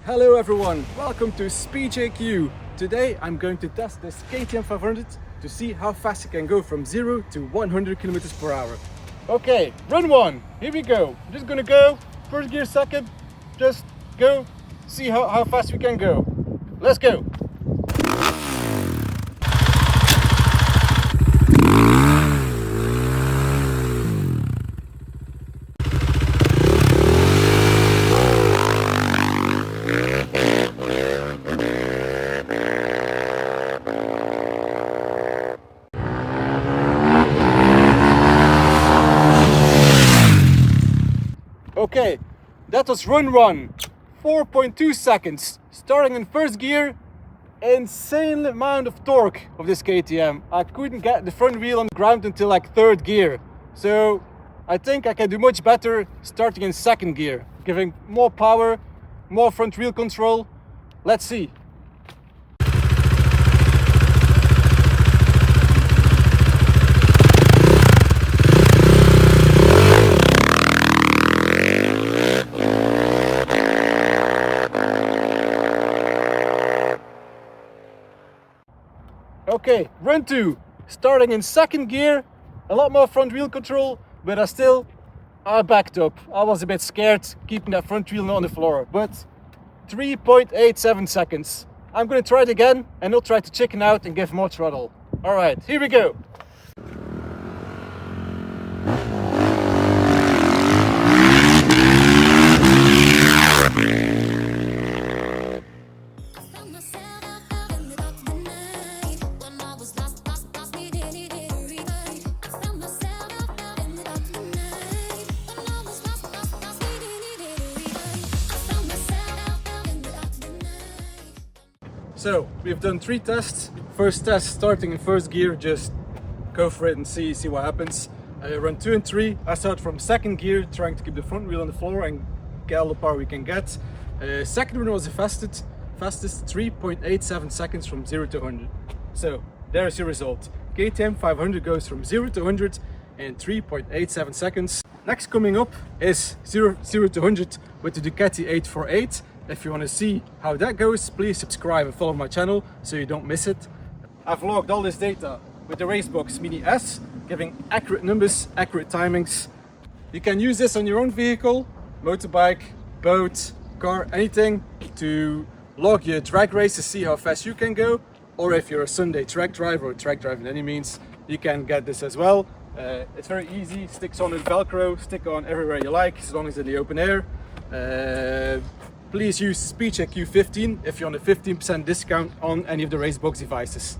Hello everyone, welcome to SpeedJQ. Today I'm going to test this KTM 500 to see how fast it can go from 0 to 100 kilometers per hour. Okay, run one, here we go. I'm just gonna go, first gear, second, just go, see how fast we can go. Let's go. Okay, that was run 4.2 seconds, starting in first gear. Insane amount of torque of this KTM. I couldn't get the front wheel on the ground until like third gear, so I think I can do much better starting in second gear, giving more power, more front wheel control. Let's see. Okay, run two, starting in second gear, a lot more front wheel control, but I backed up. I was a bit scared keeping that front wheel on the floor, but 3.87 seconds. I'm gonna try it again and not try to chicken out and give more throttle. All right, here we go. So we've done 3 tests. First test starting in first gear, just go for it and see what happens. Run 2 and 3, I start from second gear, trying to keep the front wheel on the floor and get all the power we can get. Second one was the fastest 3.87 seconds from 0 to 100. So there's your result. KTM 500 goes from 0 to 100 in 3.87 seconds. Next coming up is 0 to 100 with the Ducati 848. If you want to see how that goes, please subscribe and follow my channel so you don't miss it. I've logged all this data with the RaceBox Mini S, giving accurate numbers, accurate timings. You can use this on your own vehicle, motorbike, boat, car, anything, to log your drag race to see how fast you can go. Or if you're a Sunday track driver or track driver in any means, you can get this as well. It's very easy, sticks on with Velcro, stick on everywhere you like, as long as it's in the open air. Please use SpeedJQ 15 if you want a 15% discount on any of the RaceBox devices.